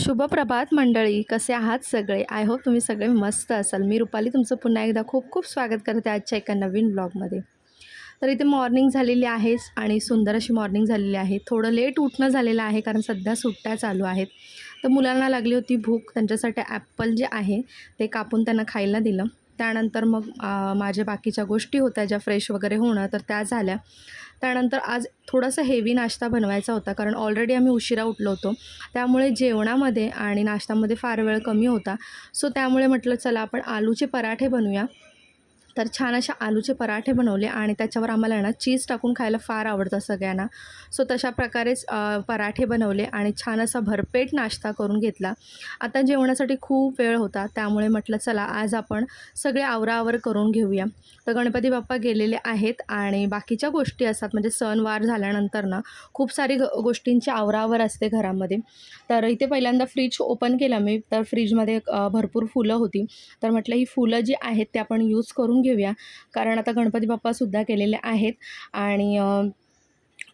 शुभ प्रभात मंडळी, कसे आहात सगळे? आय होप तुम्ही सगळे मस्त असाल. मी रुपाली तुमचं पुन्हा एकदा खूप खूप स्वागत करते आजच्या एका नवीन ब्लॉगमध्ये. तर इथे मॉर्निंग झालेली आहेच आणि सुंदर अशी मॉर्निंग झालेली आहे. थोडं लेट उठणं झालेलं आहे कारण सध्या सुट्ट्या चालू आहेत. तर मुलांना लागली होती भूक, त्यांच्यासाठी ॲपल जे आहे ते कापून त्यांना खायला दिलं. त्यानंतर मग माझ्या बाकीच्या गोष्टी होत्या ज्या फ्रेश वगैरे होणं, तर त्या झाल्या. त्यानंतर आज थोडासा हेवी नाश्ता बनवायचा होता कारण ऑलरेडी आम्ही उशिरा उठलो होतो. त्यामुळे जेवणामध्ये आणि नाश्त्यामध्ये फार वेळ कमी होता. सो त्यामुळे म्हटलं चला आपण आलूचे पराठे बनवूया. तर छान अशा आलूचे पराठे बनवले आणि त्याच्यावर आम्हाला ना चीज टाकून खायला फार आवडतं सगळ्यांना. सो तशा प्रकारेच पराठे बनवले आणि छान असा भरपेट नाश्ता करून घेतला. आता जेवणासाठी खूप वेळ होता त्यामुळे म्हटलं चला आज आपण सगळे आवराआवर करून घेऊया. तर गणपती बाप्पा गेलेले आहेत आणि बाकीच्या गोष्टी असतात म्हणजे सणवार झाल्यानंतर ना खूप सारी गोष्टींची आवराआवर असते घरामध्ये. तर इथे पहिल्यांदा फ्रीज ओपन केला मी, तर फ्रीजमध्ये भरपूर फुलं होती. तर म्हटलं ही फुलं जी आहेत ते आपण यूज करून घेऊया कारण आता गणपती बाप्पासुद्धा गेलेले आहेत आणि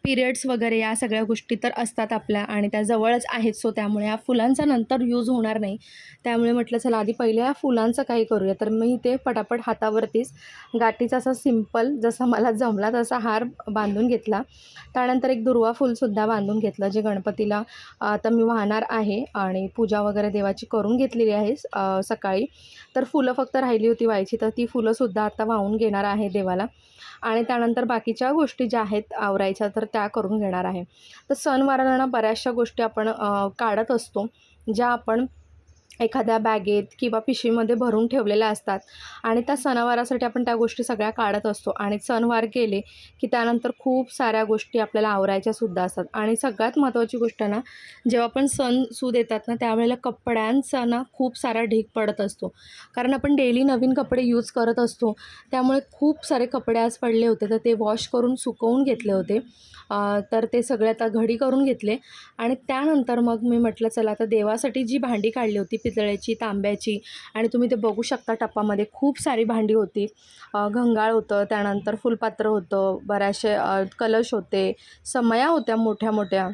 पिरियड्स वगैरे या सगळ्या गोष्टी तर असतात आपल्या आणि त्या जवळच आहेत. सो त्यामुळे या फुलांचा नंतर यूज होणार नाही. त्यामुळे म्हटलं चला आधी पहिले या फुलांचं काही करूया. तर मी ते पटापट हातावरतीच गाठीचा असा सिंपल जसा मला जमला तसा हार बांधून घेतला. त्यानंतर एक दुर्वा फूलसुद्धा बांधून घेतलं जे गणपतीला आता मी वाहणार आहे आणि पूजा वगैरे देवाची करून घेतलेली आहे सकाळी. तर फुलं फक्त राहिली होती व्हायची, तर ती फुलंसुद्धा आता वाहून घेणार आहे देवाला आणि त्यानंतर बाकीच्या गोष्टी ज्या आहेत आवरायच्या तर त्या करून घेणार आहे. तर सणवारांना बऱ्याचशा गोष्टी आपण काढत असतो ज्या आपण एखाद्या बॅगेत किंवा पिशवीमध्ये भरून ठेवलेल्या असतात आणि त्या सणावारासाठी आपण त्या गोष्टी सगळ्या काढत असतो आणि सणवार गेले की त्यानंतर खूप साऱ्या गोष्टी आपल्याला आवरायच्यासुद्धा असतात. आणि सगळ्यात महत्त्वाची गोष्ट ना, जेव्हा आपण सण-सूद येतात ना त्यावेळेला कपड्यांचा ना खूप सारा ढीग पडत असतो कारण आपण डेली नवीन कपडे यूज करत असतो. त्यामुळे खूप सारे कपडे आज पडले होते तर ते वॉश करून सुकवून घेतले होते. तर ते सगळे आता घडी करून घेतले आणि त्यानंतर मग मी म्हटलं चला आता देवासाठी जी भांडी काढली होती पितळेची, तांब्याची आणि तुम्ही ते बघू शकता टपामध्ये खूप सारी भांडी होती. घंगाळ होतं, त्यानंतर फुलपात्र होतं, बऱ्याचशे कलश होते, समया होत्या मोठ्या-मोठ्या,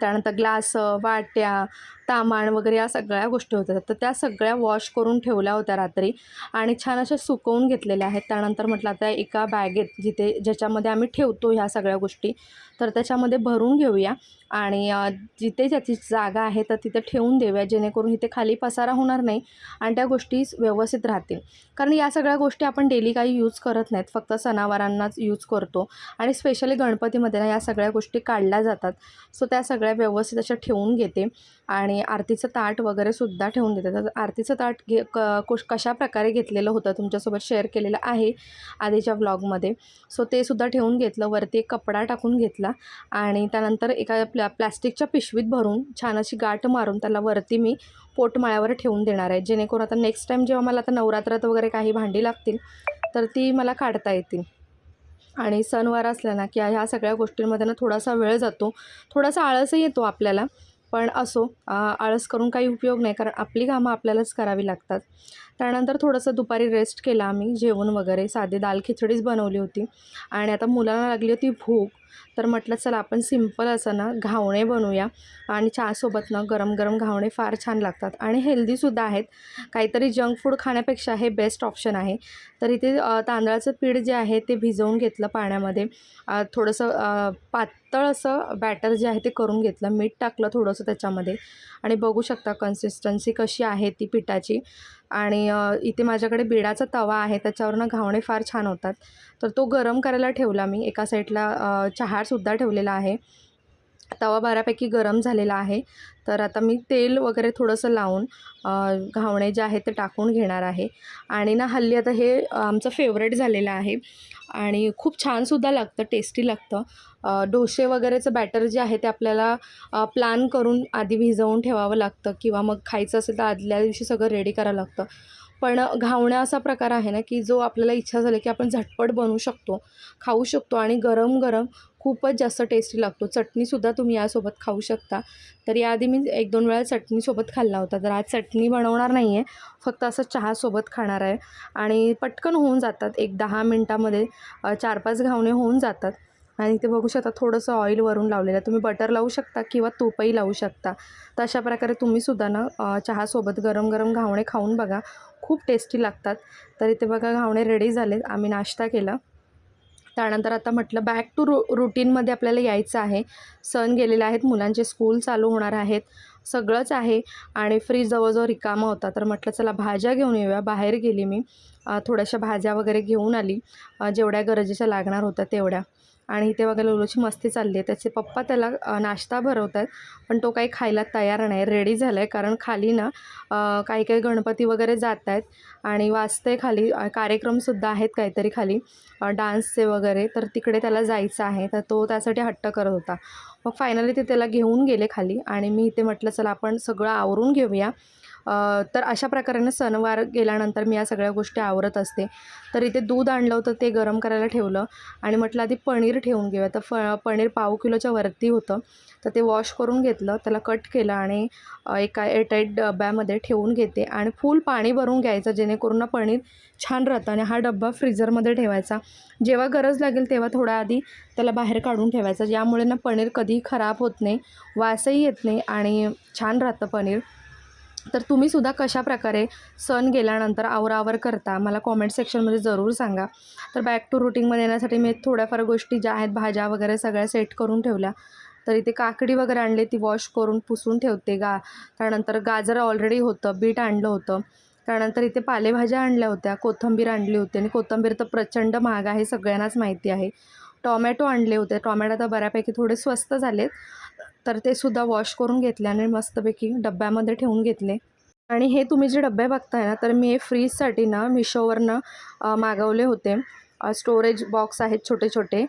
त्यानंतर ग्लास, वाट्या, तामाण वगैरे या सगळ्या गोष्टी होत्या. तर त्या सगळ्या वॉश करून ठेवल्या होत्या रात्री आणि छान अशा सुकवून घेतलेल्या आहेत. त्यानंतर म्हटलं आता एका बॅगेत ज्याच्यामध्ये आम्ही ठेवतो ह्या सगळ्या गोष्टी तर त्याच्यामध्ये भरून घेऊया आणि जिथे ज्याची जागा आहे तर तिथे ठेवून देऊया जेणेकरून इथे खाली पसारा होणार नाही आणि त्या गोष्टी व्यवस्थित राहतील. कारण या सगळ्या गोष्टी आपण डेली काही यूज करत नाहीत, फक्त सणावारांनाच यूज करतो आणि स्पेशली गणपतीमध्ये ना या सगळ्या गोष्टी काढल्या जातात. सो त्या सगळ्या व्यवस्थित अशा ठेवून घेते आणि आरतीचं ताट वगैरेसुद्धा ठेवून देते. तर आरतीचं ताट कशा प्रकारे घेतलेलं होतं तुमच्यासोबत शेअर केलेलं आहे आधीच्या व्लॉगमध्ये. सो ते सुद्धा ठेवून घेतलं, वरती एक कपडा टाकून घेतला आणि त्यानंतर एका प्लॅस्टिकच्या पिशवीत भरून छान अशी गाठ मारून त्याला वरती मी पोटमाळ्यावर ठेवून देणार आहे जेणेकरून आता नेक्स्ट टाईम जेव्हा मला आता नवरात्रात वगैरे काही भांडी लागतील तर ती मला काढता येतील. आणि सणवार असला ना की ह्या सगळ्या गोष्टींमध्ये ना थोडासा वेळ जातो, थोडासा आळसही येतो आपल्याला, पण असो आळस करून काही उपयोग नाही कारण आपली कामं आपल्यालाच करावी लागतात. त्यानंतर थोडंसं दुपारी रेस्ट केला आम्ही, जेवण वगैरे साधी दाल खिचडीच बनवली होती आणि आता मुलांना लागली होती भूक. तर म्हटलं चला आपण सिंपल असं ना घावणे बनवूया आणि चहासोबत ना गरम गरम घावणे फार छान लागतात आणि हेल्दीसुद्धा आहेत. काहीतरी जंक फूड खाण्यापेक्षा हे बेस्ट ऑप्शन आहे. तर इथे तांदळाचं पीठ जे आहे ते भिजवून घेतलं पाण्यामध्ये, थोडंसं पातळ असं बॅटर जे आहे ते करून घेतलं, मीठ टाकलं थोडंसं त्याच्यामध्ये आणि बघू शकता कन्सिस्टन्सी कशी आहे ती पिठाची. आणि इथे माझ्याकडे बिडाचा तवा आहे त्याच्यावरनं घावणे फार छान होतात. तर तो गरम करायला ठेवला मी, एका साईडला चहासुद्धा ठेवलेला आहे. तवा बऱ्यापैकी गरम झालेला आहे. तर आता मी तेल वगैरे थोडंसं लावून घावणे जे आहेत ते टाकून घेणार आहे आणि ना हल्ली आता हे आमचं फेवरेट झालेलं आहे आणि खूप छानसुद्धा लागतं, टेस्टी लागतं. डोसे वगैरेचं बॅटर जे आहे ते आपल्याला प्लॅन करून आधी भिजवून ठेवावं लागतं किंवा मग खायचं असेल तर आदल्या दिवशी सगळं रेडी करावं लागतं. पण घावणा असा प्रकार आहे ना की जो आपल्याला इच्छा झाली की आपण झटपट बनवू शकतो, खाऊ शकतो आणि गरम गरम खूपच जास्त टेस्टी लागतो. चटणीसुद्धा तुम्ही यासोबत खाऊ शकता. तर याआधी मी 1-2 वेळा चटणीसोबत खाल्ला होता. तर आज चटणी बनवणार नाही आहे, फक्त असं चहासोबत खाणार आहे आणि पटकन होऊन जातात. एक 10 मिनटामध्ये 4-5 घावणे होऊन जातात आणि ते बघू शकता थोडंसं ऑइल वरून लावलेलं आहे. तुम्ही बटर लावू शकता किंवा तूपही लावू शकता. तर अशा प्रकारे तुम्हीसुद्धा ना चहासोबत गरम गरम घावणे खाऊन बघा, खूप टेस्टी लागतात. तर इथे बघा घावणे रेडी झाले. आम्ही नाश्ता केला. त्यानंतर आता म्हटलं बॅक टू रुटीनमध्ये आपल्याला यायचं आहे. सण गेलेले आहेत, मुलांचे स्कूल चालू होणार आहेत, सगळंच आहे आणि फ्रीज जवळजवळ रिकामा होता. तर म्हटलं चला भाज्या घेऊन येऊया. बाहेर गेली मी, थोड्याशा भाज्या वगैरे घेऊन आली, जेवढ्या गरजेच्या लागणार होत्या तेवढ्या. आणि इथे बघा लोलूची मस्ती चालली आहे. त्याचे पप्पा त्याला नाश्ता भरवत आहेत, पण तो काही खायला तयार नाही. रेडी झाला आहे कारण खाली ना काही काही गणपती वगैरे जात आहेत आणि वाजते खाली, कार्यक्रमसुद्धा आहेत काहीतरी खाली डान्सचे वगैरे, तर तिकडे त्याला जायचं आहे. तर तो त्यासाठी हट्ट करत होता. मग फायनली ते त्याला घेऊन गेले खाली आणि मी इथे म्हटलं चला आपण सगळं आवरून घेऊया. तर अशा प्रकारे सणवार गेल्यानंतर मी या सगळ्या गोष्टी आवरत असते. तर इथे दूध आणलं होतं, ते गरम करायला ठेवलं आणि म्हटलं आधी पनीर ठेवून घेऊया. तर पनीर पाव किलोच्या वरती होतं, तर ते वॉश करून घेतलं, त्याला कट केलं आणि एका एअरटाईट डब्यामध्ये ठेवून घेते आणि फुल पाणी भरून घ्यायचं, जेणेकरून ना पनीर छान राहतं. आणि हा डब्बा फ्रीझरमध्ये ठेवायचा. जेव्हा गरज लागेल तेव्हा थोडा आधी त्याला बाहेर काढून ठेवायचं, ज्यामुळे ना पनीर कधीही खराब होत नाही, वासही येत नाही आणि छान राहतं पनीर. तर तुम्हीसुद्धा कशाप्रकारे सण गेल्यानंतर आवराआवर करता मला कॉमेंट सेक्शनमध्ये जरूर सांगा. तर बॅक टू रुटीनमध्ये येण्यासाठी मी थोड्याफार गोष्टी ज्या आहेत, भाज्या वगैरे सगळ्या सेट करून ठेवल्या. तर इथे काकडी वगैरे आणली, ती वॉश करून पुसून ठेवते. त्यानंतर गाजर ऑलरेडी होतं, बीट आणलं होतं. त्यानंतर इथे पालेभाज्या आणल्या होत्या, कोथिंबीर आणली होती आणि कोथिंबीर तर प्रचंड महाग आहे, सगळ्यांनाच माहिती आहे. टोमॅटो आणले होते, टोमॅटो तर बऱ्यापैकी थोडे स्वस्त झालेत, तर ते सुद्धा वॉश करून घेतले आणि मस्तपैकी डब्यामध्ये ठेवून घेतले. आणि हे तुम्ही जे डब्बे बघताय ना, तर मी हे फ्रीजसाठी ना मिशोवरनं मागवले होते. स्टोरेज बॉक्स आहेत छोटे छोटे,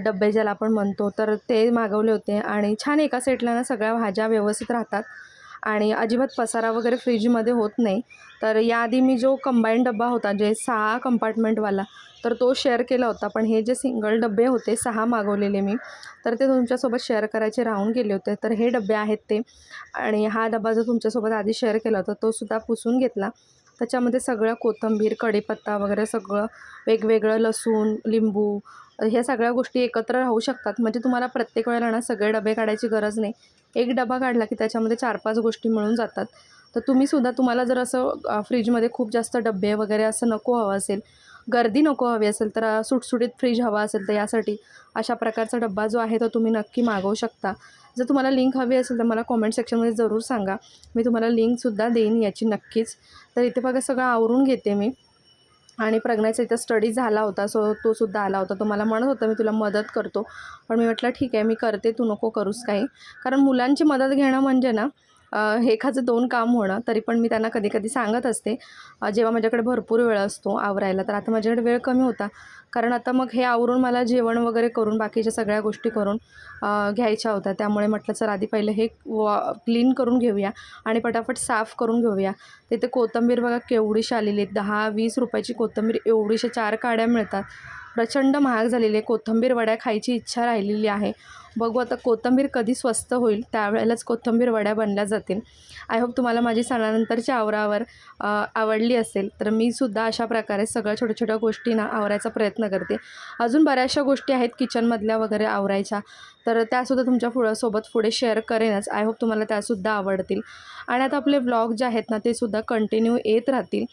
डब्बे ज्याला आपण म्हणतो, तर ते मागवले होते आणि छान एका सेटला ना सगळ्या भाज्या व्यवस्थित राहतात आणि अजिबात पसारा वगैरे फ्रीजमध्ये होत नाही. तर याआधी मी जो कंबाईंड डब्बा होता, जे 6 कंपार्टमेंटवाला, तर तो शेअर केला होता. पण हे जे सिंगल डब्बे होते 6 मागवलेले मी, तर ते तुमच्यासोबत शेअर करायचे राहून गेले होते. तर हे डब्बे आहेत ते. आणि हा डबा जो तुमच्यासोबत आधी शेअर केला होता, तो सुद्धा पुसून घेतला. त्याच्यामध्ये सगळं कोथिंबीर, कढीपत्ता वगैरे सगळं वेगवेगळं, लसूण, लिंबू, ह्या सगळ्या गोष्टी एकत्र राहू शकतात. म्हणजे तुम्हाला प्रत्येक वेळेला ना सगळे डबे काढायची गरज नाही. एक डबा काढला की त्याच्यामध्ये 4-5 गोष्टी मिळून जातात. तर तुम्हीसुद्धा, तुम्हाला जर असं फ्रीजमध्ये खूप जास्त डब्बे वगैरे असं नको हवं असेल, गर्दी नको हवी असेल, तर सुटसुटीत फ्रीज हवा असेल, तर यासाठी अशा प्रकारचा डब्बा जो आहे तो तुम्ही नक्की मागवू शकता. जर तुम्हाला लिंक हवी असेल तर मला कॉमेंट सेक्शनमध्ये जरूर सांगा, मी तुम्हाला लिंकसुद्धा देईन याची नक्कीच. तर इथे बघा सगळं आवरून घेते मी. आणि प्रज्ञाचा इथं स्टडी झाला होता, सो तो सुद्धा आला होता. तो मला म्हणत होता मी तुला मदत करतो, पण मी म्हटलं ठीक आहे, मी करते, तू नको करूस काही. कारण मुलांची मदत घेणं म्हणजे ना एकाचं 2 काम होणं. तरी पण मी त्यांना कधी कधी सांगत असते, जेव्हा माझ्याकडे भरपूर वेळ असतो आवरायला. तर आता माझ्याकडे वेळ कमी होता, कारण आता मग हे आवरून मला जेवण वगैरे करून बाकीच्या सगळ्या गोष्टी करून घ्यायच्या होत्या. त्यामुळे म्हटलं चल आधी पहिले हे क्लीन करून घेऊया आणि पटापट साफ करून घेऊया. तिथे कोथिंबीर बघा केवढीशी आलेली आहे, 10-20 रुपयाची कोथिंबीर, एवढीशा 4 काड्या मिळतात. प्रचंड महाग झालेली आहे. कोथिंबीर वड्या खायची इच्छा राहिलेली आहे. बघू आता कोथिंबीर कधी स्वस्त होईल, त्यावेळेलाच कोथिंबीर वड्या बनल्या जातील. आय होप तुम्हाला माझी सणानंतरची आवरावर आवडली असेल. तर मी सुद्धा अशा प्रकारे सगळ्या छोट्या छोट्या गोष्टी ना आवरायचा प्रयत्न करते. अजून बऱ्याचशा गोष्टी आहेत किचनमधल्या वगैरे आवरायच्या, तर त्यासुद्धा तुमच्या सोबत पुढे शेअर करेनच. आय होप तुम्हाला त्यासुद्धा आवडतील. आणि आता आपले व्लॉग जे आहेत ना, ते सुद्धा कंटिन्यू येत राहतील.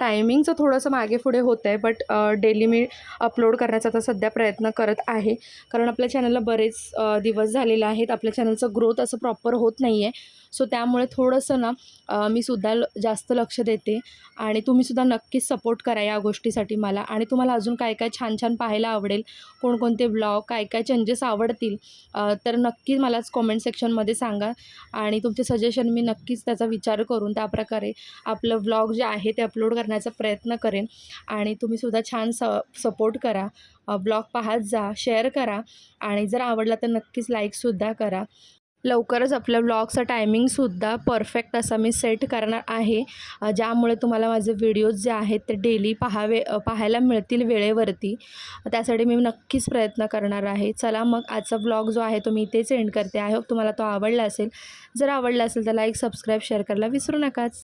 टायमिंगचं थोडंसं मागे पुढे होतं आहे, बट डेली मी अपलोड करण्याचा आता सध्या प्रयत्न करत आहे. कारण आपल्या चॅनलला बरेच दिवस झालेले आहेत, आपल्या चॅनलचं ग्रोथ असं प्रॉपर होत नाही आहे. सो त्यामुळे थोडंसं ना मी सुद्धा जास्त लक्ष देते आणि तुम्हीसुद्धा नक्कीच सपोर्ट करा या गोष्टीसाठी मला. आणि तुम्हाला अजून काय काय छान छान पाहायला आवडेल, कोणकोणते ब्लॉग, काय काय चेंजेस आवडतील, तर नक्की मलाच कॉमेंट सेक्शनमध्ये सांगा आणि तुमचे सजेशन मी नक्कीच त्याचा विचार करून त्याप्रकारे आपलं व्लॉग जे आहे ते अपलोड करण्याचा प्रयत्न करेन. आणि तुम्हीसुद्धा छान सपोर्ट करा, ब्लॉग पाहत जा, शेअर करा आणि जर आवडला तर नक्कीच लाईकसुद्धा करा. लवकरच आपल्या व्लॉगचा टायमिंगसुद्धा परफेक्ट असा मी सेट करणार आहे, ज्यामुळे तुम्हाला माझे व्हिडिओज जे आहेत ते डेली पाहायला मिळतील वेळेवरती. त्यासाठी मी नक्कीच प्रयत्न करणार आहे. चला मग आजचा व्लॉग जो आहे तो मी इथेच एंड करते. आय होप तुम्हाला तो आवडला असेल. जर आवडला असेल तर लाईक, सबस्क्राईब, शेअर करायला विसरू नकाच.